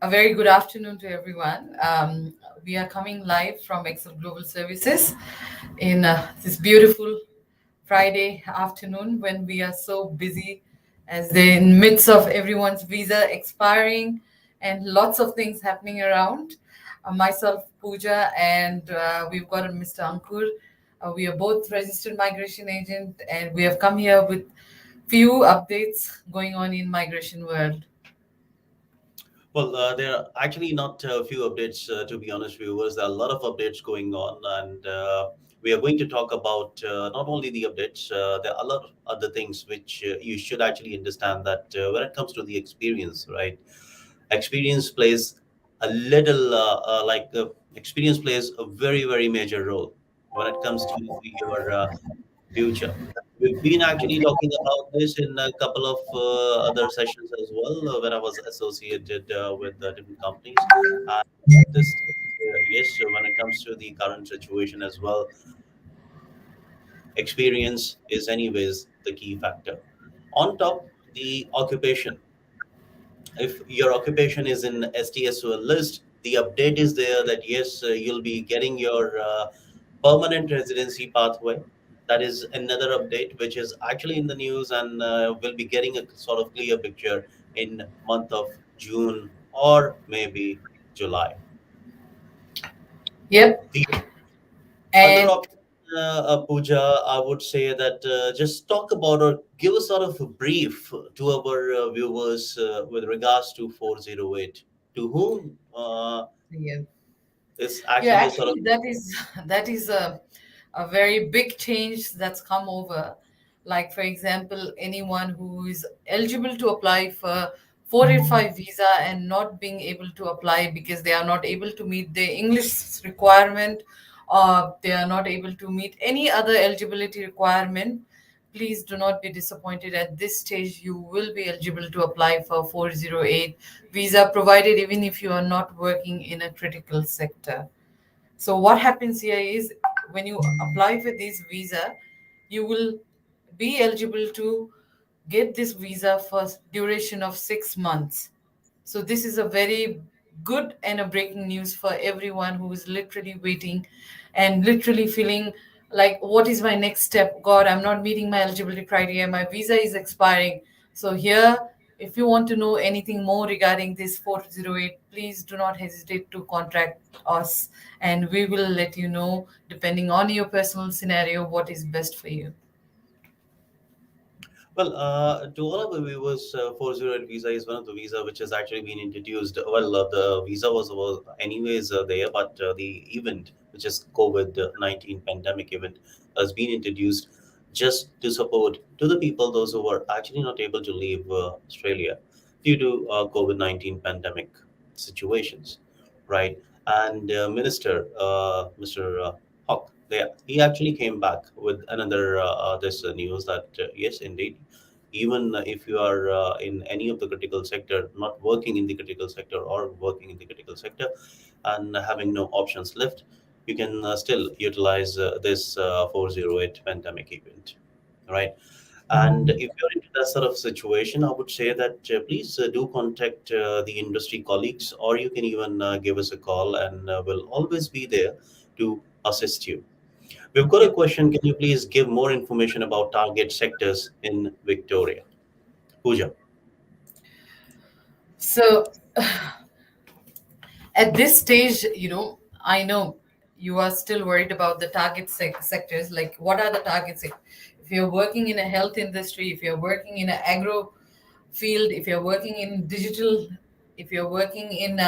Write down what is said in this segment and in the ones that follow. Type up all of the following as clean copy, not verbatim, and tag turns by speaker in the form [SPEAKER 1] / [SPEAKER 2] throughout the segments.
[SPEAKER 1] A very good afternoon to everyone. We are coming live from Xcel Global Services in this beautiful Friday afternoon when we are so busy as they're in midst of everyone's visa expiring and lots of things happening around. Myself, Pooja, and we've got a Mr. Ankur. We are both registered migration agent, and we have come here with few updates going on in migration world.
[SPEAKER 2] Well, there are actually not a few updates, to be honest, viewers. There are a lot of updates going on, and we are going to talk about not only the updates, there are a lot of other things which you should actually understand that when it comes to the experience, right? Experience plays a little, experience plays a very, very major role when it comes to your future. We've been actually talking about this in a couple of other sessions as well when I was associated with different companies. And at this stage, yes, so when it comes to the current situation as well, experience is anyways the key factor. On top, the occupation. If your occupation is in STSO list, the update is there that yes, you'll be getting your permanent residency pathway. That is another update which is actually in the news and will be getting a sort of clear picture in month of June or maybe July.
[SPEAKER 1] Yep.
[SPEAKER 2] The other
[SPEAKER 1] And
[SPEAKER 2] option, Pooja, I would say that just talk about or give a sort of a brief to our viewers with regards to 408. To whom
[SPEAKER 1] yeah.
[SPEAKER 2] is
[SPEAKER 1] Yeah,
[SPEAKER 2] actually a sort of
[SPEAKER 1] actually, that is a very big change that's come over. Like, for example, anyone who is eligible to apply for 485 visa and not being able to apply because they are not able to meet the English requirement, or they are not able to meet any other eligibility requirement. Please do not be disappointed. At this stage, you will be eligible to apply for 408 visa, provided even if you are not working in a critical sector. So what happens here is when you apply for this visa, you will be eligible to get this visa for duration of 6 months. So this is a very good and a breaking news for everyone who is literally waiting and literally feeling like, what is my next step? God, I'm not meeting my eligibility criteria. My visa is expiring. So here, if you want to know anything more regarding this 408, please do not hesitate to contact us, and we will let you know, depending on your personal scenario, what is best for you.
[SPEAKER 2] well, to all of the viewers, 408 visa is one of the visa which has actually been introduced. Well, the visa was anyways there, but the event, which is COVID-19 pandemic event, has been introduced just to support to the people, those who were actually not able to leave Australia due to COVID-19 pandemic situations, right? And Minister, Mr. Hawk, he actually came back with another this news that yes, indeed, even if you are in any of the critical sector, not working in the critical sector or working in the critical sector and having no options left, you can still utilize this 408 pandemic event, right? And if you're into that sort of situation, I would say that please do contact the industry colleagues, or you can even give us a call, and we'll always be there to assist you. We've got a
[SPEAKER 1] Yep.
[SPEAKER 2] question. Can you please give more information about target sectors in Victoria? Pooja.
[SPEAKER 1] So at this stage, I know you are still worried about the target sectors. Like, what are the target sectors? If you're working in a health industry, if you're working in an agro field, if you're working in digital, if you're working in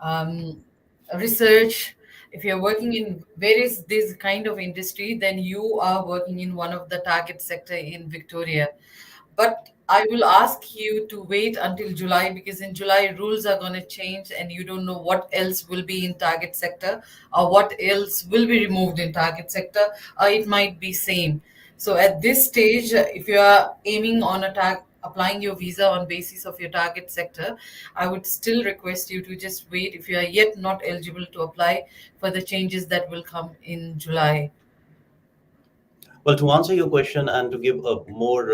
[SPEAKER 1] um, research, if you're working in various this kind of industry, then you are working in one of the target sector in Victoria. But I will ask you to wait until July, because in July rules are going to change and you don't know what else will be in target sector, or what else will be removed in target sector, or it might be same. So at this stage, if you are aiming on applying your visa on basis of your target sector, I would still request you to just wait if you are yet not eligible to apply for the changes that will come in July.
[SPEAKER 2] Well, to answer your question and to give a more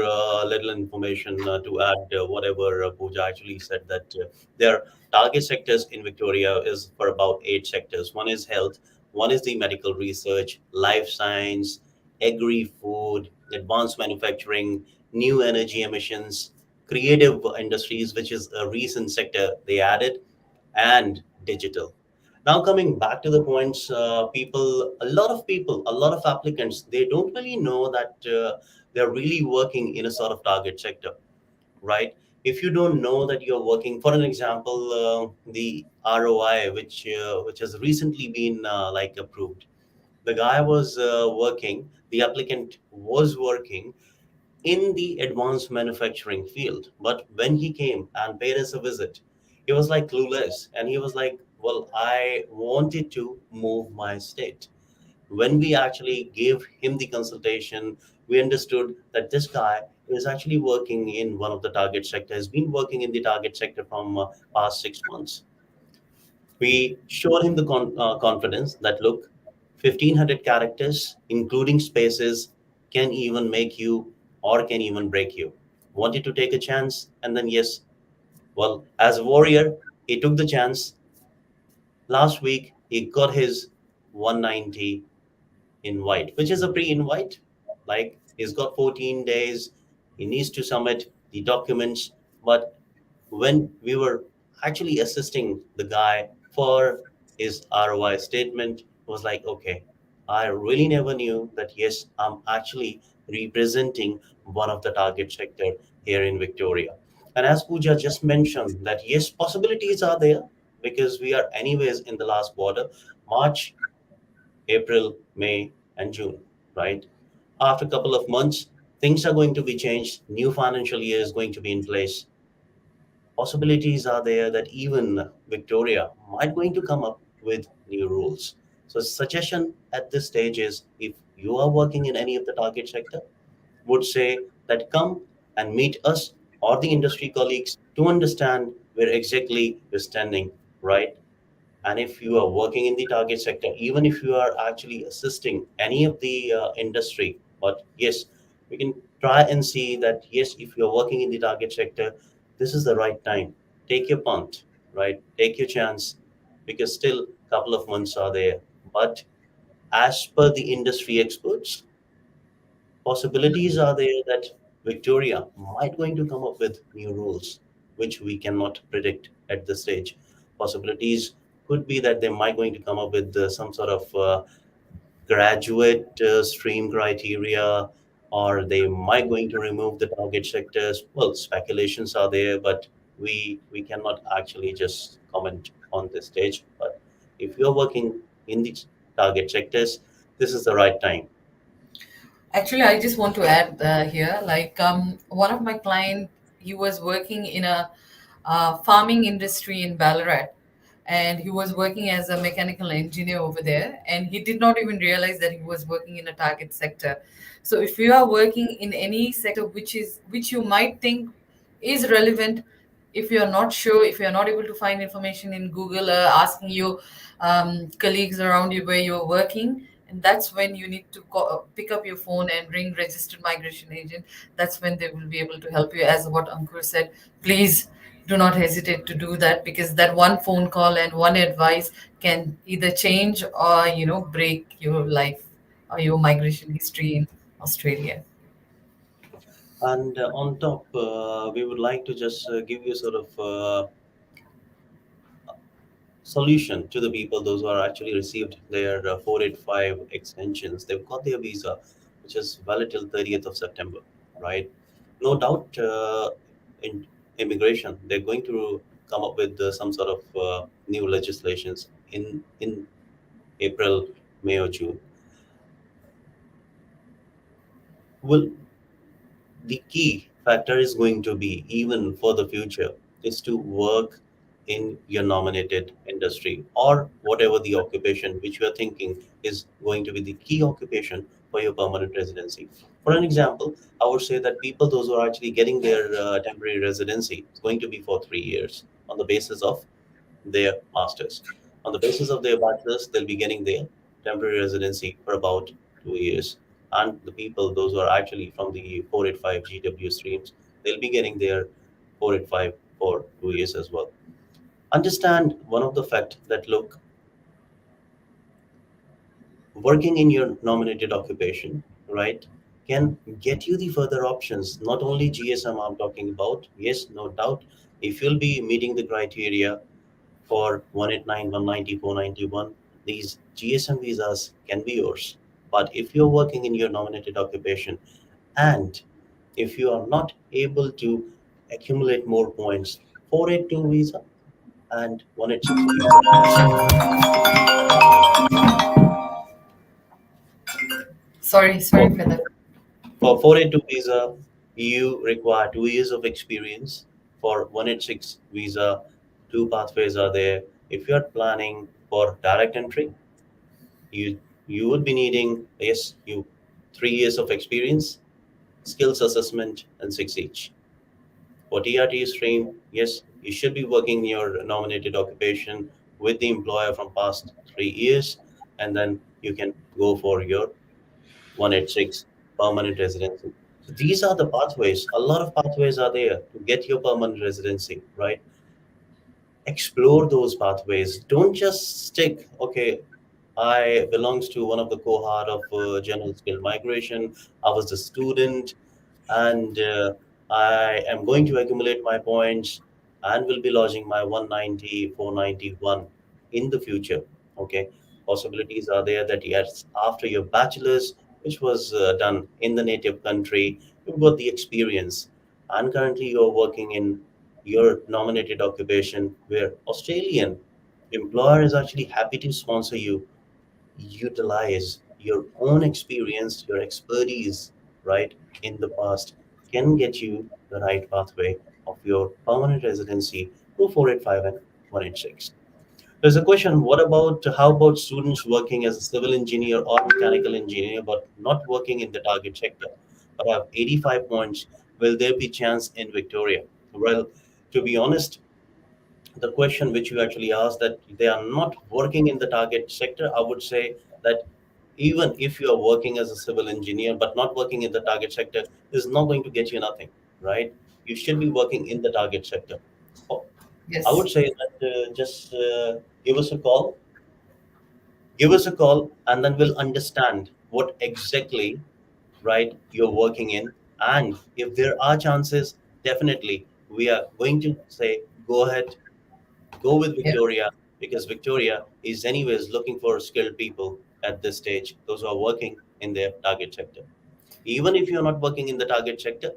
[SPEAKER 2] little information to add whatever Pooja actually said, that their target sectors in Victoria is for about eight sectors. One is health, one is the medical research, life science, agri-food, advanced manufacturing, new energy emissions, creative industries, which is a recent sector they added, and digital. Now, coming back to the points, a lot of applicants, they don't really know that they're really working in a sort of target sector, right? If you don't know that you're working, for an example, the ROI, which has recently been like approved, the guy was working, the applicant was working in the advanced manufacturing field. But when he came and paid us a visit, he was like clueless. And he was like, well, I wanted to move my state. When we actually gave him the consultation, we understood that this guy is actually working in one of the target sector, has been working in the target sector from past 6 months. We showed him the confidence that look, 1500 characters, including spaces, can even make you or can even break you. Wanted to take a chance, and then, yes, well, as a warrior, he took the chance. Last week, he got his 190 invite, which is a pre invite. Like, he's got 14 days, he needs to submit the documents. But when we were actually assisting the guy for his ROI statement, it was like, okay, I really never knew that, yes, I'm actually representing one of the target sector here in Victoria. And as Pooja just mentioned, that yes, possibilities are there because we are anyways in the last quarter, March, April, May, and June, right? After a couple of months, things are going to be changed. New financial year is going to be in place. Possibilities are there that even Victoria might going to come up with new rules. So suggestion at this stage is if you are working in any of the target sector, would say that come and meet us or the industry colleagues to understand where exactly we're standing, right? And if you are working in the target sector, even if you are actually assisting any of the industry, but yes, we can try and see that yes, if you're working in the target sector, this is the right time. Take your punt, right? Take your chance, because still a couple of months are there. But as per the industry experts, possibilities are there that Victoria might going to come up with new rules, which we cannot predict at this stage. Possibilities could be that they might going to come up with some sort of graduate stream criteria, or they might going to remove the target sectors. Well, speculations are there, but we cannot actually just comment on this stage. But if you're working in the target sectors, this is the right time.
[SPEAKER 1] Actually, I just want to add here, like one of my client, he was working in a farming industry in Ballarat, and he was working as a mechanical engineer over there, and he did not even realize that he was working in a target sector. So if you are working in any sector which you might think is relevant, if you're not sure, if you're not able to find information in Google, asking your colleagues around you where you're working, and that's when you need to pick up your phone and ring registered migration agent. That's when they will be able to help you. As what Ankur said, please do not hesitate to do that, because that one phone call and one advice can either change or break your life or your migration history in Australia.
[SPEAKER 2] And on top, we would like to just give you sort of solution to the people, those who are actually received their 485 extensions. They've got their visa, which is valid till 30th of September, right? No doubt in immigration, they're going to come up with some sort of new legislations in April, May, or June. Will the key factor is going to be, even for the future, is to work in your nominated industry or whatever the occupation which you are thinking is going to be the key occupation for your permanent residency. For an example, I would say that people, those who are actually getting their temporary residency, is going to be for 3 years on the basis of their masters. On the basis of their bachelors, they'll be getting their temporary residency for about 2 years. and the people, those who are actually from the 485 GW streams, they'll be getting their 485 for 2 years as well. Understand one of the fact that, look, working in your nominated occupation, right, can get you the further options. Not only GSM I'm talking about, yes, no doubt, if you'll be meeting the criteria for 189, 190, 491, these GSM visas can be yours. But if you're working in your nominated occupation and if you are not able to accumulate more points, 482 visa and 186 visa.
[SPEAKER 1] Sorry
[SPEAKER 2] For,
[SPEAKER 1] for that.
[SPEAKER 2] for 482 visa, you require 2 years of experience. For 186 visa, two pathways are there. If you're planning for direct entry, you you would be needing, yes, you 3 years of experience, skills assessment, and six each. For TRT stream, yes, you should be working in your nominated occupation with the employer from past 3 years, and then you can go for your 186 permanent residency. So these are the pathways. A lot of pathways are there to get your permanent residency, right? Explore those pathways. Don't just stick, okay, I belongs to one of the cohort of general skill migration. I was a student, and I am going to accumulate my points and will be lodging my 190, 491 in the future. Okay, possibilities are there that yes, after your bachelor's, which was done in the native country, you've got the experience, and currently you're working in your nominated occupation where Australian employer is actually happy to sponsor you. Utilize your own experience, your expertise, right, in the past can get you the right pathway of your permanent residency to 485 and 186. There's a question, what about how about students working as a civil engineer or mechanical engineer but not working in the target sector but have 85 points? Will there be chance in Victoria? Well, to be honest, the question which you actually asked, that they are not working in the target sector, I would say that even if you are working as a civil engineer but not working in the target sector, is not going to get you nothing, right? You should be working in the target sector. Oh, I
[SPEAKER 1] Yes.
[SPEAKER 2] would say that just give us a call, and then we'll understand what exactly, right, you're working in. And if there are chances, definitely we are going to say go ahead, go with
[SPEAKER 1] Yeah.
[SPEAKER 2] Victoria, because Victoria is anyways looking for skilled people at this stage, those who are working in their target sector. Even if you're not working in the target sector,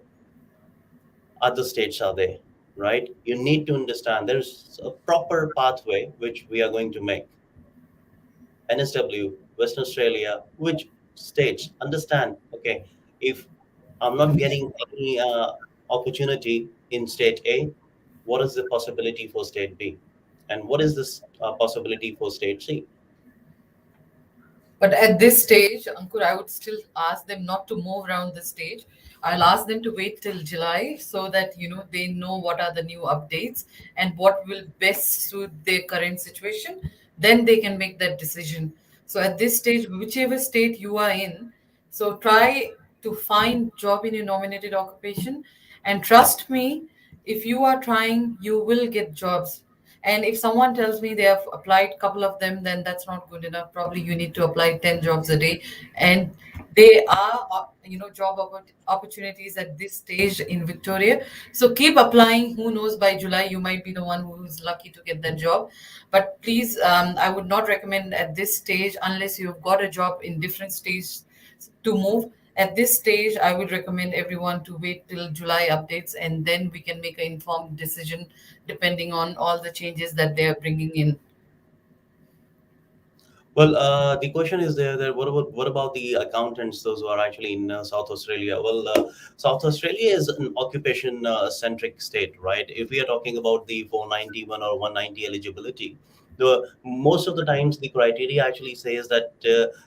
[SPEAKER 2] other states are there, right? You need to understand there's a proper pathway which we are going to make. NSW, Western Australia, which states understand, okay, if I'm not getting any opportunity in state A, what is the possibility for state B? And what is this possibility for state C?
[SPEAKER 1] But at this stage, Ankur, I would still ask them not to move around the stage. I'll ask them to wait till July so that they know what are the new updates and what will best suit their current situation. Then they can make that decision. So at this stage, whichever state you are in, so try to find job in your nominated occupation, and trust me, if you are trying, you will get jobs. And if someone tells me they have applied a couple of them, then that's not good enough. Probably you need to apply 10 jobs a day. And they are, job opportunities at this stage in Victoria. So keep applying. Who knows, by July, you might be the one who's lucky to get that job. But please, I would not recommend at this stage, unless you've got a job in different states, to move. At this stage, I would recommend everyone to wait till July updates, and then we can make an informed decision depending on all the changes that they are bringing in.
[SPEAKER 2] Well, the question is there that what about the accountants, those who are actually in South Australia? Well, South Australia is an occupation centric state, right? If we are talking about the 491 or 190 eligibility, the most of the times the criteria actually says that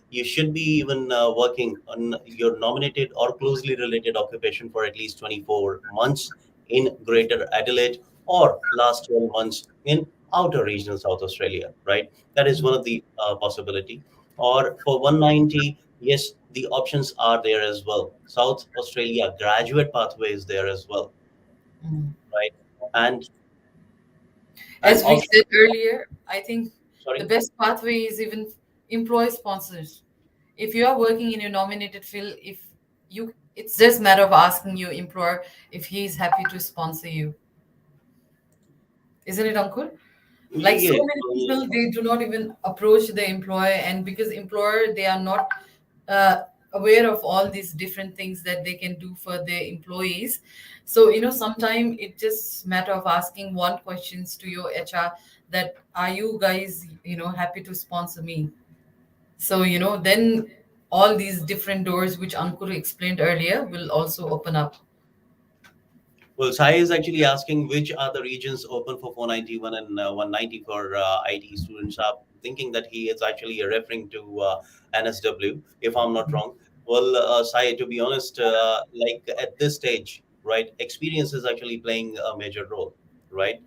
[SPEAKER 2] you should be even working on your nominated or closely related occupation for at least 24 months in Greater Adelaide or last 12 months in outer regional South Australia, right? That is one of the possibility. Or for 190, Yes, the options are there as well. South Australia graduate pathway is there as well,
[SPEAKER 1] Mm.
[SPEAKER 2] right? And
[SPEAKER 1] As we
[SPEAKER 2] also,
[SPEAKER 1] said earlier, I think the
[SPEAKER 2] sorry.
[SPEAKER 1] best pathway is even employee sponsors. If you are working in your nominated field, if you, it's just matter of asking your employer if he is happy to sponsor you, isn't it, Ankur? Like so
[SPEAKER 2] Yeah,
[SPEAKER 1] many people, they do not even approach the employer, and because employer, they are not uh, aware of all these different things that they can do for their employees. So sometimes it just matter of asking one questions to your HR, that are you guys happy to sponsor me? So then all these different doors which Ankur explained earlier will also open up.
[SPEAKER 2] well, Sai is actually asking which are the regions open for 491 and 190 for IT students. I'm thinking that he is actually referring to NSW, if I'm not wrong. Well, Sai, to be honest, like at this stage, right, experience is actually playing a major role, right?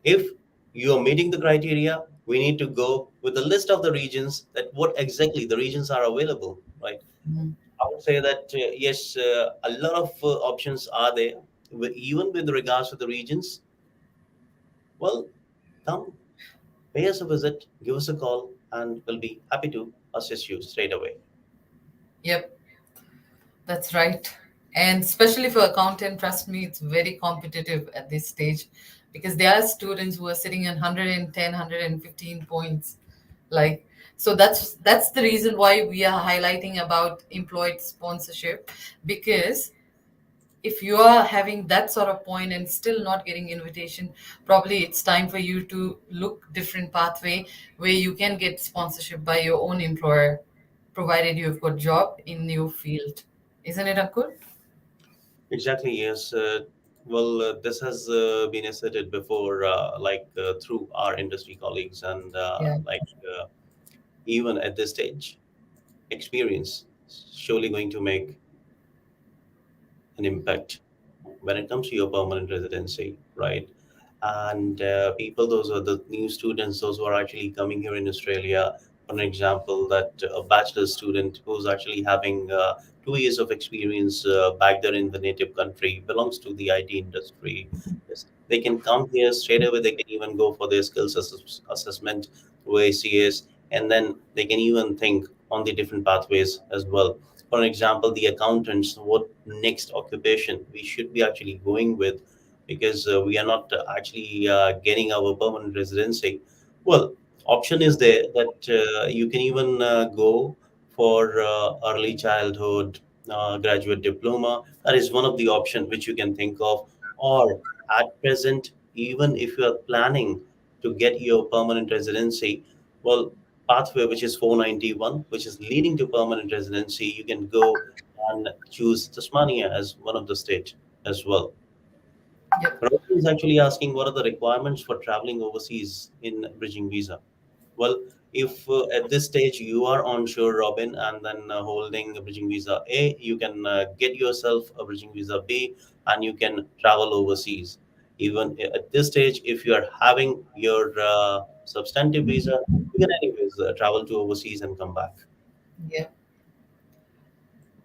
[SPEAKER 2] If you are meeting the criteria, we need to go with the list of the regions that what exactly the regions are available, right?
[SPEAKER 1] Mhm.
[SPEAKER 2] I would say that yes, a lot of options are there. Even with regards to the regions, well, come pay us a visit, give us a call, and we'll be happy to assist you straight away.
[SPEAKER 1] Yep. That's right. And especially for accountant, trust me, it's very competitive at this stage, because there are students who are sitting on 110, 115 points. Like, so that's the reason why we are highlighting about employed sponsorship, because if you are having that sort of point and still not getting invitation, probably it's time for you to look different pathway where you can get sponsorship by your own employer, provided you've got job in your field. Isn't it, Akur?
[SPEAKER 2] Exactly, yes. Well, this has been asserted before, through our industry colleagues, and
[SPEAKER 1] Yeah.
[SPEAKER 2] even at this stage, experience is surely going to make an impact when it comes to your permanent residency, right? And people, those are the new students, those who are actually coming here in Australia. For an example, that a bachelor student who's actually having 2 years of experience back there in the native country, belongs to the IT industry. Yes, they can come here straight away. They can even go for their skills assessment through ACS, and then they can even think on the different pathways as well. For example, the accountants, what next occupation we should be actually going with, because we are not actually getting our permanent residency. Well, option is there that you can even go for early childhood graduate diploma. That is one of the option which you can think of. Or at present, even if you are planning to get your permanent residency, well, pathway which is 491, which is leading to permanent residency, you can go and choose Tasmania as one of the state as well.
[SPEAKER 1] Yep.
[SPEAKER 2] Robin is actually asking what are the requirements for traveling overseas in bridging visa. Well, if at this stage you are onshore, Robin, and then holding a bridging visa A, you can get yourself a bridging visa B, and you can travel overseas. Even at this stage, if you are having your substantive visa, you can anyways travel to overseas and come back.
[SPEAKER 1] Yeah.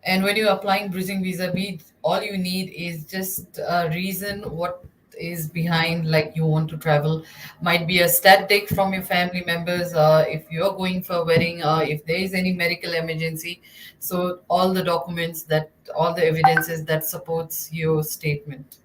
[SPEAKER 1] And when you're applying bridging visa B, all you need is just a reason what is behind, like you want to travel. Might be a stat take from your family members, if you're going for a wedding, if there is any medical emergency. So all the documents, that all the evidences that supports your statement.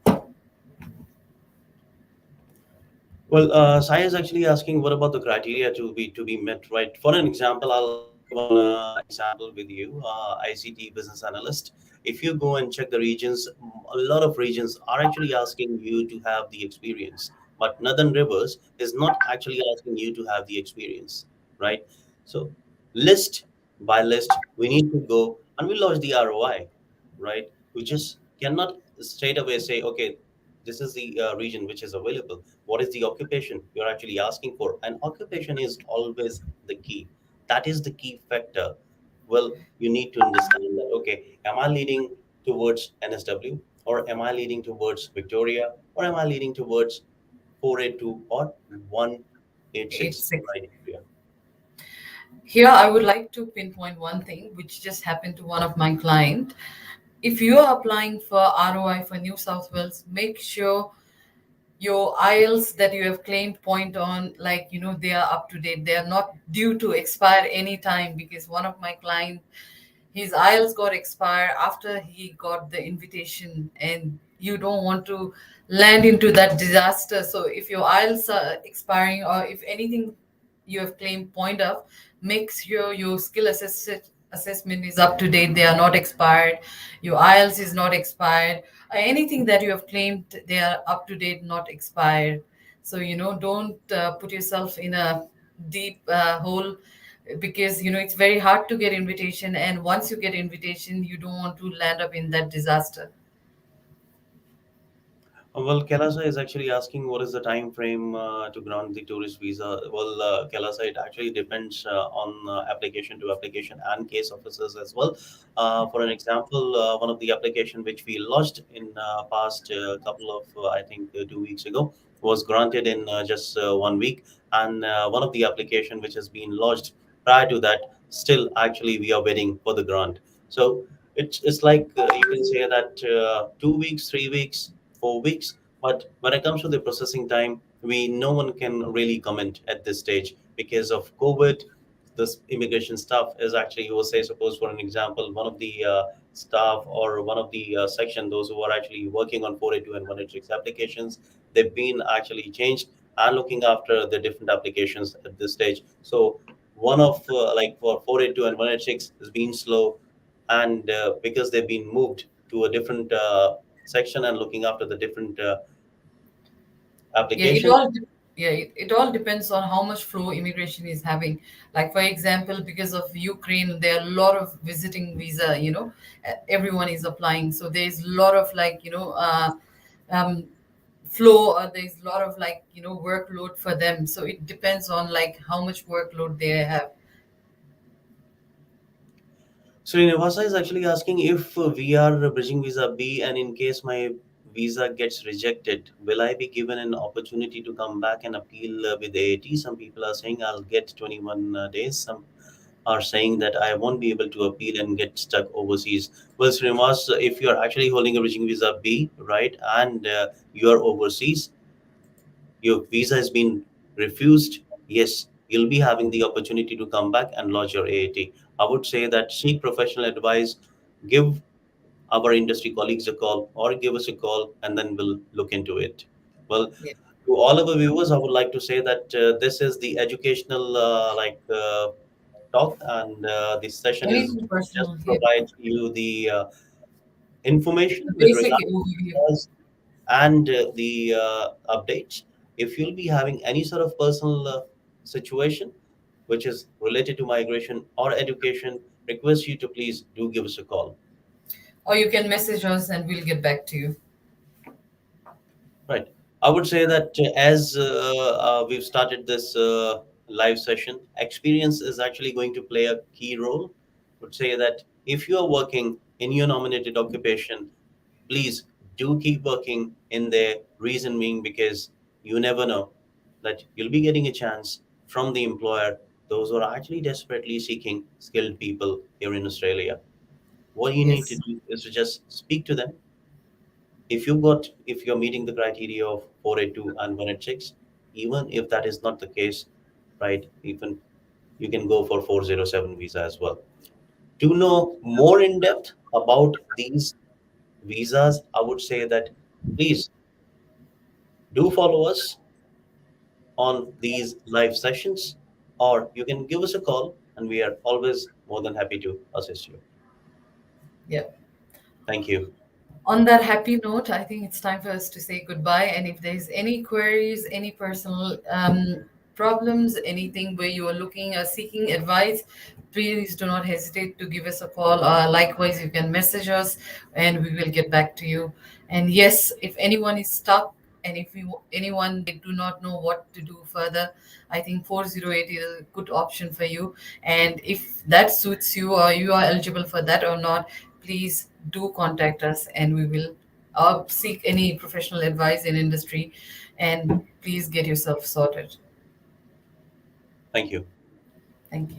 [SPEAKER 2] Well, Sai is actually asking what about the criteria to be met, right? For an example, I'll share one example with you. ICT business analyst. If you go and check the regions, a lot of regions are actually asking you to have the experience, but Northern Rivers is not actually asking you to have the experience, right? So, list by list, we need to go and we lodge the ROI, right? We just cannot straight away say, okay, this is the region which is available. What is the occupation you're actually asking for? And occupation is always the key. That is the key factor. Well, you need to understand that, okay, am I leading towards NSW, or am I leading towards Victoria, or am I leading towards 482 or 186
[SPEAKER 1] 86.
[SPEAKER 2] criteria?
[SPEAKER 1] Here, I would like to pinpoint one thing which just happened to one of my client. If you are applying for ROI for New South Wales, make sure your IELTS that you have claimed point on, like, they are up to date. They are not due to expire anytime, because one of my client, his IELTS got expired after he got the invitation, and you don't want to land into that disaster. So if your IELTS are expiring, or if anything you have claimed point of, make sure your assessment is up to date. They are not expired. Your IELTS is not expired. Anything that you have claimed, they are up to date, not expired. So don't put yourself in a deep hole, because it's very hard to get invitation, and once you get invitation, you don't want to land up in that disaster.
[SPEAKER 2] Well, Kelasa is actually asking what is the time frame to grant the tourist visa. Well, Kelasa, it actually depends on application to application and case officers as well. For an example, one of the application which we lodged in past couple of, I think, 2 weeks ago was granted in just 1 week, and one of the application which has been lodged prior to that, still actually we are waiting for the grant. So it's like you can say that 2 weeks, 3 weeks, 4 weeks. But when it comes to the processing time, we no one can really comment at this stage because of COVID. This immigration staff is actually, you will say, suppose for an example, one of the staff or one of the section, those who are actually working on 482 and 186 applications, they've been actually changed and looking after the different applications at this stage. So one of like for 482 and 186 has been slow, and because they've been moved to a different section and looking after the different
[SPEAKER 1] Yeah,
[SPEAKER 2] application.
[SPEAKER 1] it all depends on how much flow immigration is having. Like, for example, because of Ukraine, there are a lot of visiting visa. Everyone is applying, so there's a lot of, like, um, flow, or there's a lot of, like, workload for them. So it depends on, like, how much workload they have.
[SPEAKER 2] Srinivasa is actually asking if we are bridging visa B, and in case my visa gets rejected, will I be given an opportunity to come back and appeal with AAT? Some people are saying I'll get 21 days. Some are saying that I won't be able to appeal and get stuck overseas. Well, Srinivas, if you're actually holding a bridging visa B, right, and you're overseas, your visa has been refused, yes, you'll be having the opportunity to come back and lodge your AAT. I would say that seek professional advice, give our industry colleagues a call, or give us a call, and then we'll look into it. Well,
[SPEAKER 1] Yeah.
[SPEAKER 2] to all of our viewers, I would like to say that this is the educational talk, and this session is
[SPEAKER 1] Anything
[SPEAKER 2] just
[SPEAKER 1] personal,
[SPEAKER 2] to
[SPEAKER 1] yeah.
[SPEAKER 2] provide you the
[SPEAKER 1] The
[SPEAKER 2] information with
[SPEAKER 1] basic
[SPEAKER 2] regard
[SPEAKER 1] overview.
[SPEAKER 2] to and the updates. If you'll be having any sort of personal situation which is related to migration or education, request you to please do give us a call.
[SPEAKER 1] Or you can message us and we'll get back to you.
[SPEAKER 2] Right. I would say that as we've started this live session, experience is actually going to play a key role. I would say that if you are working in your nominated occupation, please do keep working in there. Reason being because you never know that you'll be getting a chance from the employer, those who are actually desperately seeking skilled people here in Australia. What you need to
[SPEAKER 1] Yes.
[SPEAKER 2] do is to just speak to them. If you're meeting the criteria of 482 and 186, even if that is not the case, right, even you can go for 407 visa as well. To know more in depth about these visas, I would say that please do follow us on these live sessions, or you can give us a call, and we are always more than happy to assist you.
[SPEAKER 1] Yeah.
[SPEAKER 2] Thank you.
[SPEAKER 1] On that happy note, I think it's time for us to say goodbye. And if there's any queries, any personal problems, anything where you are looking or seeking advice, please do not hesitate to give us a call. Likewise, you can message us and we will get back to you. And yes, if anyone is stuck, and if anyone they do not know what to do further, I think 408 is a good option for you. And if that suits you, or you are eligible for that or not, please do contact us, and we will seek any professional advice in industry, and please get yourself sorted.
[SPEAKER 2] Thank you.
[SPEAKER 1] Thank you.